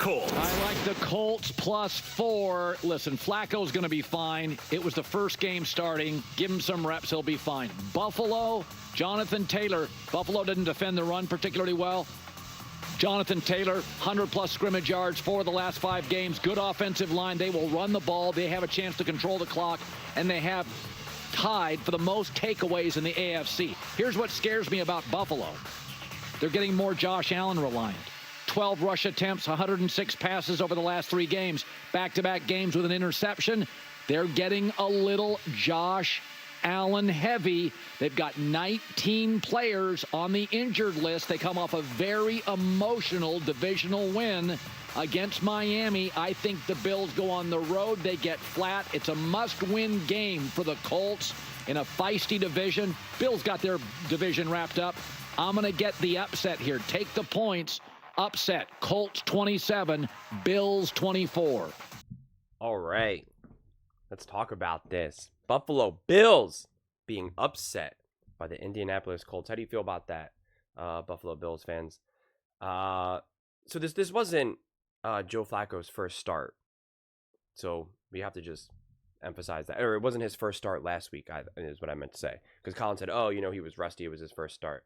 Colts. I like the Colts +4. Listen, Flacco's going to be fine. It was the first game starting. Give him some reps. He'll be fine. Buffalo, Jonathan Taylor. Buffalo didn't defend the run particularly well. Jonathan Taylor, 100-plus scrimmage yards for the last 5 games. Good offensive line. They will run the ball. They have a chance to control the clock, and they have tied for the most takeaways in the AFC. Here's what scares me about Buffalo. They're getting more Josh Allen reliant. 12 rush attempts, 106 passes over the last 3 games. Back-to-back games with an interception. They're getting a little Josh Allen heavy. They've got 19 players on the injured list. They come off a very emotional divisional win against Miami. I think the Bills go on the road. They get flat. It's a must-win game for the Colts in a feisty division. Bills got their division wrapped up. I'm going to get the upset here. Take the points. Upset. Colts 27, Bills 24. All right. Let's talk about this. Buffalo Bills being upset by the Indianapolis Colts. How do you feel about that, Buffalo Bills fans? So this wasn't Joe Flacco's first start. So we have to just emphasize that. Or it wasn't his first start last week, is what I meant to say. Because Colin said, oh, he was rusty. It was his first start.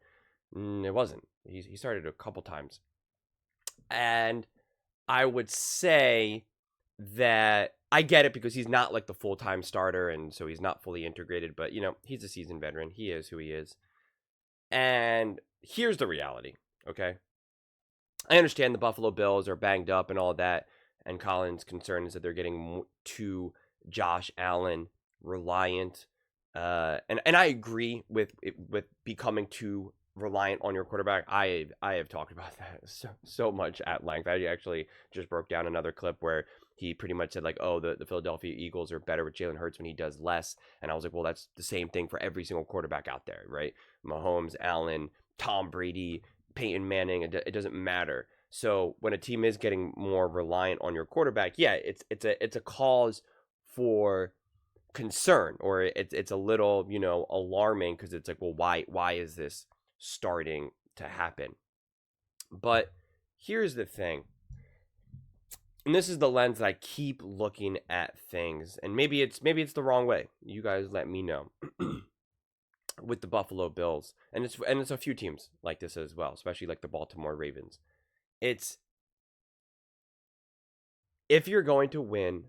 It wasn't. He started a couple times. And I would say that I get it because he's not like the full-time starter, and so he's not fully integrated. But, he's a seasoned veteran. He is who he is. And here's the reality, okay? I understand the Buffalo Bills are banged up and all of that, and Colin's concern is that they're getting too Josh Allen reliant. And I agree with becoming too reliant on your quarterback. I have talked about that so much at length. I actually just broke down another clip where he pretty much said like, oh, the Philadelphia Eagles are better with Jalen Hurts when he does less. And I was like, well, that's the same thing for every single quarterback out there, right? Mahomes, Allen, Tom Brady, Peyton Manning, it doesn't matter. So when a team is getting more reliant on your quarterback, yeah, it's a cause for concern, or it's a little, alarming, because it's like, well, why is this starting to happen? But here's the thing, and this is the lens that I keep looking at things, and maybe it's the wrong way. You guys let me know. With the Buffalo Bills, and it's a few teams like this as well, especially like the Baltimore Ravens. It's, if you're going to win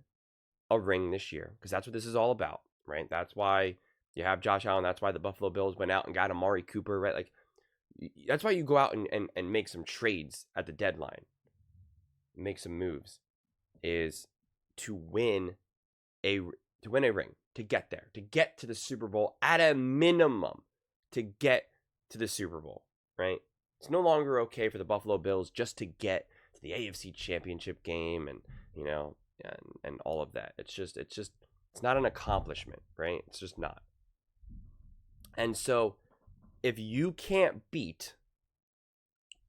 a ring this year, because that's what this is all about, right? That's why you have Josh Allen. That's why the Buffalo Bills went out and got Amari Cooper, right? Like, that's why you go out and make some trades at the deadline, make some moves, is to win a ring, to get there, to get to the Super Bowl at a minimum, to get to the Super Bowl, right? It's no longer okay for the Buffalo Bills just to get to the AFC Championship game and all of that. It's not an accomplishment, right? It's just not. And so if you can't beat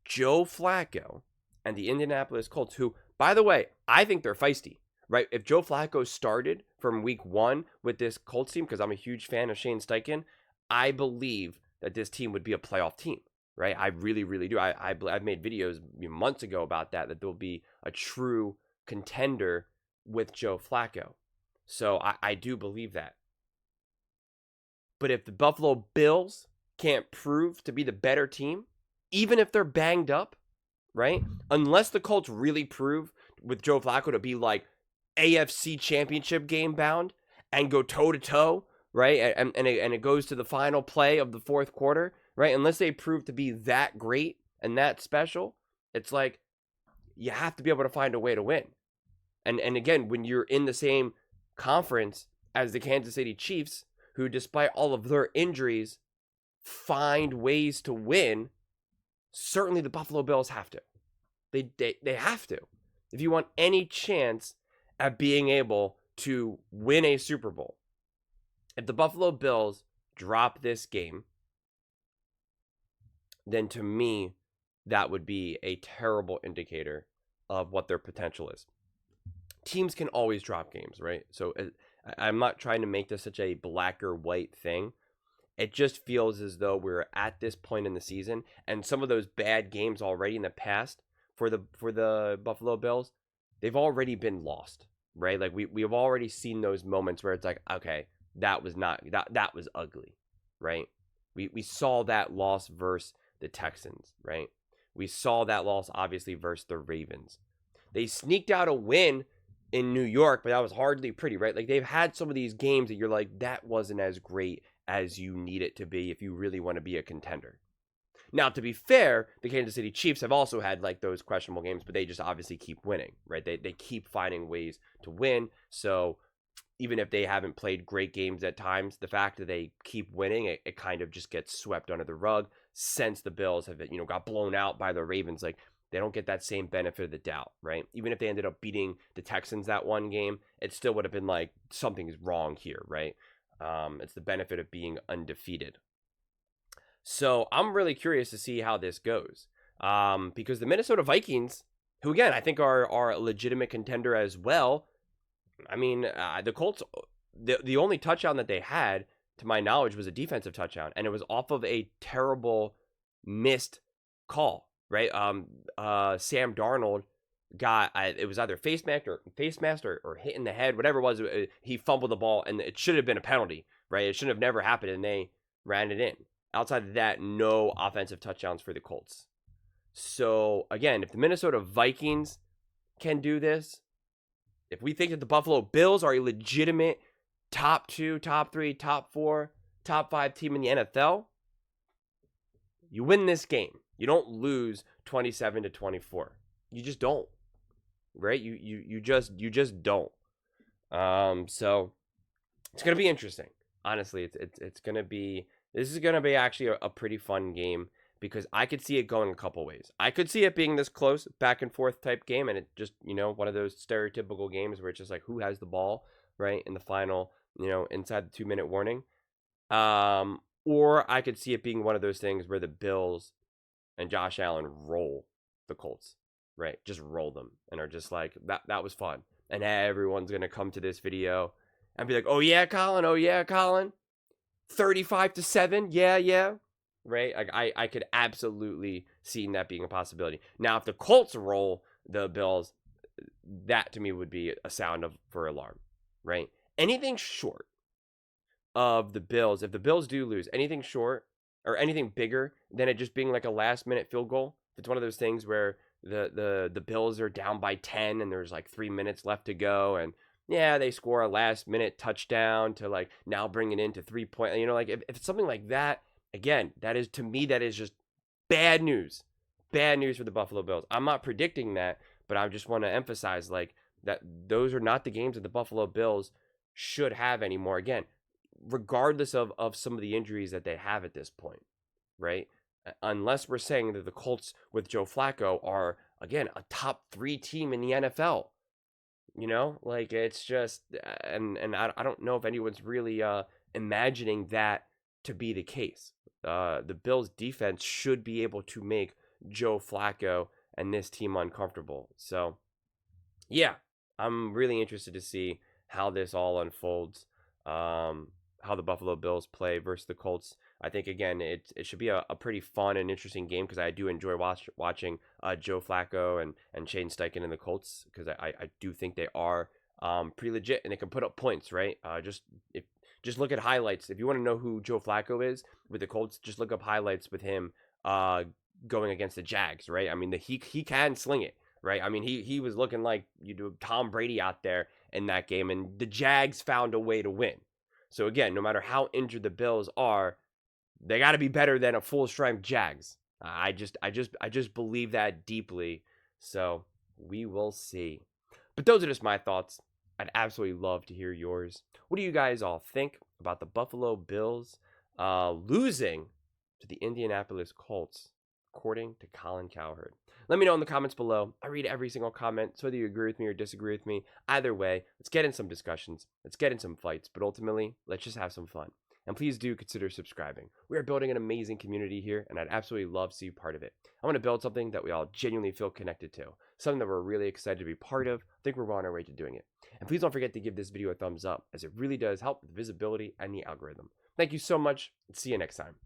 Joe Flacco and the Indianapolis Colts, who, by the way, I think they're feisty, right? If Joe Flacco started from week 1 with this Colts team, because I'm a huge fan of Shane Steichen, I believe that this team would be a playoff team, right? I really, really do. I've made videos months ago about that there'll be a true contender with Joe Flacco. So I do believe that. But if the Buffalo Bills can't prove to be the better team, even if they're banged up, right? Unless the Colts really prove with Joe Flacco to be like AFC Championship game bound and go toe-to-toe, right? And it goes to the final play of the fourth quarter, right? Unless they prove to be that great and that special, it's like you have to be able to find a way to win. And again, when you're in the same conference as the Kansas City Chiefs, who despite all of their injuries find ways to win, certainly the Buffalo Bills have to. They have to. If you want any chance at being able to win a Super Bowl, if the Buffalo Bills drop this game, then to me, that would be a terrible indicator of what their potential is. Teams can always drop games, right? So I'm not trying to make this such a black or white thing. It just feels as though we're at this point in the season, and some of those bad games already in the past for the Buffalo Bills, they've already been lost, right? Like we have already seen those moments where it's like, okay, that was ugly, right? We saw that loss versus the Texans, right? We saw that loss obviously versus the Ravens. They sneaked out a win in New York, but that was hardly pretty, right? Like they've had some of these games that you're like, that wasn't as great as you need it to be if you really want to be a contender. Now, to be fair, the Kansas City Chiefs have also had like those questionable games, but they just obviously keep winning, right? They keep finding ways to win. So even if they haven't played great games at times, the fact that they keep winning, it kind of just gets swept under the rug since the Bills have, got blown out by the Ravens. Like they don't get that same benefit of the doubt, right? Even if they ended up beating the Texans that one game, it still would have been like something's wrong here, right? It's the benefit of being undefeated. So I'm really curious to see how this goes, because the Minnesota Vikings, who again I think are a legitimate contender as well. I mean, the Colts, the only touchdown that they had, to my knowledge, was a defensive touchdown, and it was off of a terrible missed call, right? Sam Darnold got, it was either face mask or hit in the head, whatever it was. He fumbled the ball, and it should have been a penalty, right? It shouldn't have never happened, and they ran it in. Outside of that, no offensive touchdowns for the Colts. So again, if the Minnesota Vikings can do this, if we think that the Buffalo Bills are a legitimate top 2, top 3, top 4, top 5 team in the NFL, you win this game. You don't lose 27-24. You just don't, right? You just don't. So it's gonna be interesting. Honestly, it's gonna be. This is gonna be actually a pretty fun game, because I could see it going a couple ways. I could see it being this close, back and forth type game, and it just, one of those stereotypical games where it's just like, who has the ball, right, in the final, inside the 2-minute warning. Or I could see it being one of those things where the Bills and Josh Allen roll the Colts, right? Just roll them, and are just like, that was fun. And everyone's going to come to this video and be like, oh yeah, Colin, 35-7, yeah. Right? Like I could absolutely see that being a possibility. Now, if the Colts roll the Bills, that to me would be a sound for alarm, right? Anything short of the Bills, if the Bills do lose, anything short or anything bigger than it just being like a last-minute field goal, if it's one of those things where the Bills are down by 10 and there's like 3 minutes left to go, and yeah, they score a last-minute touchdown to like now bring it into 3-point, like if it's something like that. Again, that is just bad news. Bad news for the Buffalo Bills. I'm not predicting that, but I just want to emphasize like that those are not the games that the Buffalo Bills should have anymore. Again, regardless of some of the injuries that they have at this point, right? Unless we're saying that the Colts with Joe Flacco are, again, a top 3 team in the NFL. Like it's just, and I don't know if anyone's really imagining that to be the case. The Bills defense should be able to make Joe Flacco and this team uncomfortable. So, yeah, I'm really interested to see how this all unfolds, how the Buffalo Bills play versus the Colts. I think, again, it should be a pretty fun and interesting game, because I do enjoy watching Joe Flacco and Shane Steichen and the Colts, because I do think they are pretty legit, and they can put up points, right? Just look at highlights. If you want to know who Joe Flacco is with the Colts, just look up highlights with him going against the Jags, right? I mean, he can sling it, right? I mean, he was looking like Tom Brady out there in that game, and the Jags found a way to win. So again, no matter how injured the Bills are, they got to be better than a full-strength Jags. I just believe that deeply. So we will see. But those are just my thoughts. I'd absolutely love to hear yours. What do you guys all think about the Buffalo Bills losing to the Indianapolis Colts, according to Colin Cowherd? Let me know in the comments below. I read every single comment, so whether you agree with me or disagree with me, either way, let's get in some discussions. Let's get in some fights. But ultimately, let's just have some fun. And please do consider subscribing. We are building an amazing community here, and I'd absolutely love to see you part of it. I want to build something that we all genuinely feel connected to, something that we're really excited to be part of. I think we're on our way to doing it. And please don't forget to give this video a thumbs up, as it really does help with visibility and the algorithm. Thank you so much, and see you next time.